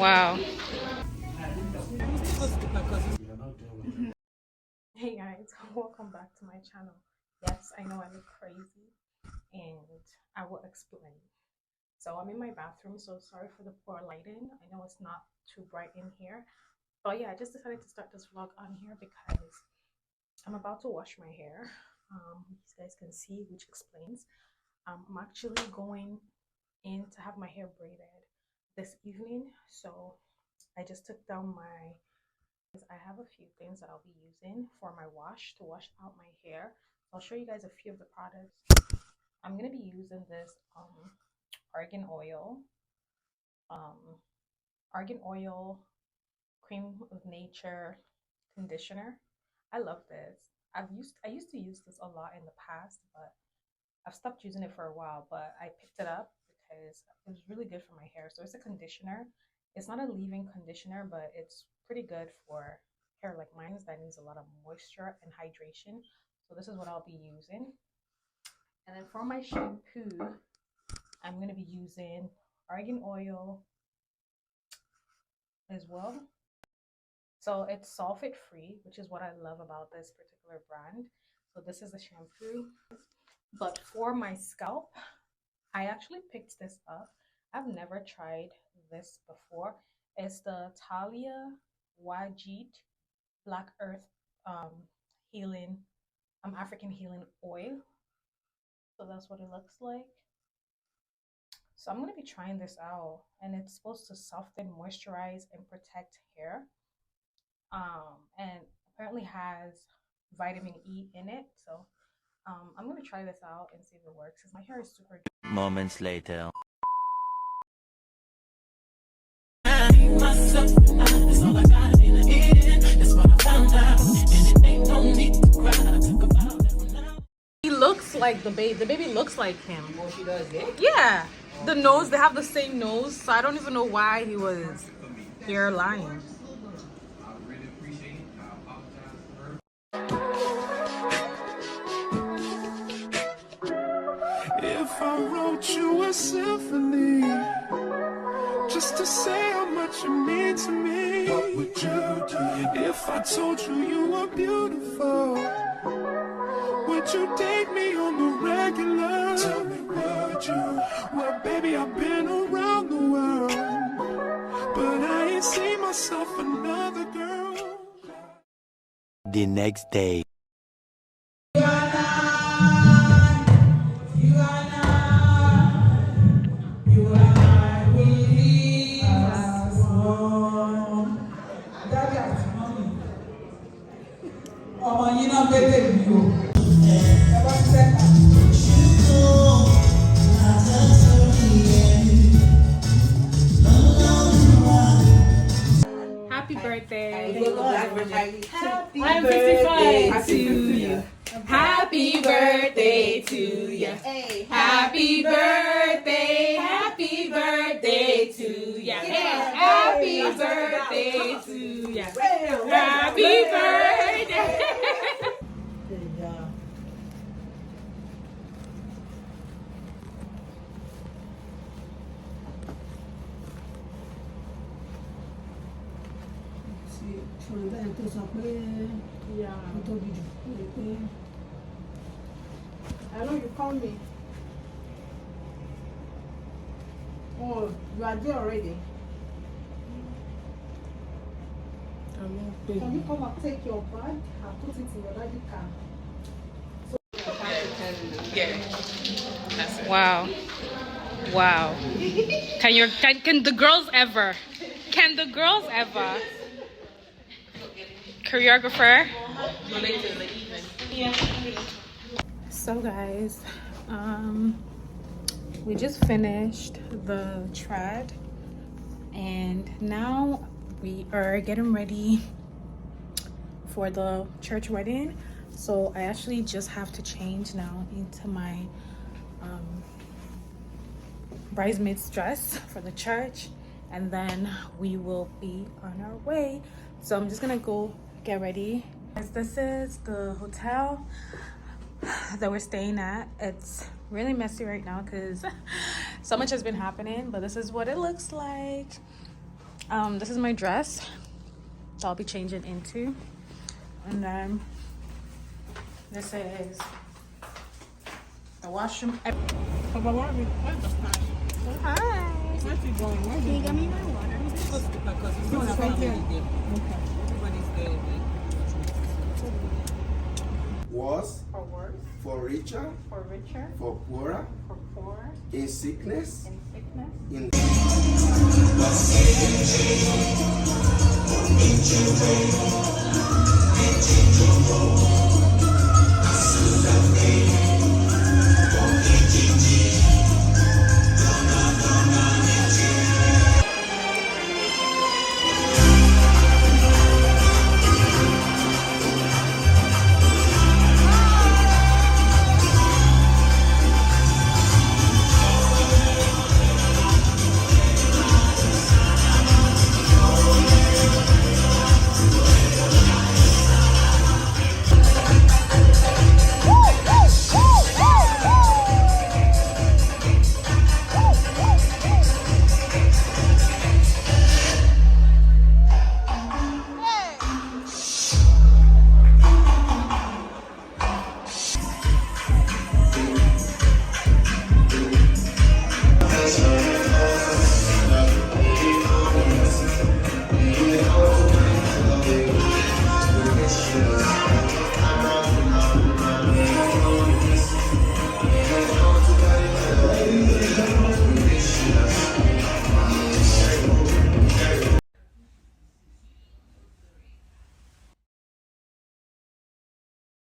Wow. Hey guys, welcome back to my channel. Yes, I know I look crazy and I will explain. So I'm in my bathroom, so sorry for the poor lighting. I know it's not too bright in here. But yeah, I just decided to start this vlog on here because I'm about to wash my hair. You guys can see, which explains. I'm actually going in to have my hair braided this evening. So I just took down I have a few things that I'll be using for my wash to wash out my hair. I'll show you guys a few of the products. I'm going to be using this argan oil, um, cream of nature conditioner. I love this. I used to use this a lot in the past, but I've stopped using it for a while. But I picked it up because it was really good for my hair. So it's a conditioner. It's not a leave-in conditioner, but it's pretty good for hair like mine that needs a lot of moisture and hydration. So this is what I'll be using. And then for my shampoo, I'm going to be using argan oil as well. So it's sulfate free, which is what I love about this particular brand. So this is the shampoo. But for my scalp, I actually picked this up. I've never tried this before. It's the Talia Wajit Black Earth healing African healing oil. So that's what it looks like. So I'm going to be trying this out, and it's supposed to soften, moisturize, and protect hair. And apparently has vitamin E in it. So I'm going to try this out and see if it works because my hair is super dry. Moments later. He looks like the baby. The baby looks like him. Oh, she does, yeah? Yeah. The nose, they have the same nose. So I don't even know why he was here lying. If I wrote you a symphony just to say how much you mean to me, what would you do? If I told you you were beautiful, would you date me on the regular? Tell me, would you? Well, baby, I've been around the world, but I ain't seen myself another girl. The next day. ọmọ yín náà bébè mi o ẹ bá ti fẹ́ kà. Happy birthday. Happy birthday to you. Happy birthday to you. Happy birthday. Happy birthday to you. Happy birthday to you. Happy birthday. I know you called me. Oh, you are there already. Can you come and take your bag and put it in your daddy car? Wow. Wow. Can the girls ever? Can the girls ever? Choreographer. So guys, we just finished the trad and now we are getting ready for the church wedding. So I actually just have to change now into my bridesmaid's dress for the church, and then we will be on our way. So I'm just gonna go get ready. This is the hotel that we're staying at. It's really messy right now because so much has been happening, but this is what it looks like. This is my dress that I'll be changing into, and then this is the washroom. Hi. Can you give me my water? Was For worse, for richer, for richer, for poorer, for poorer, in sickness, in sickness. in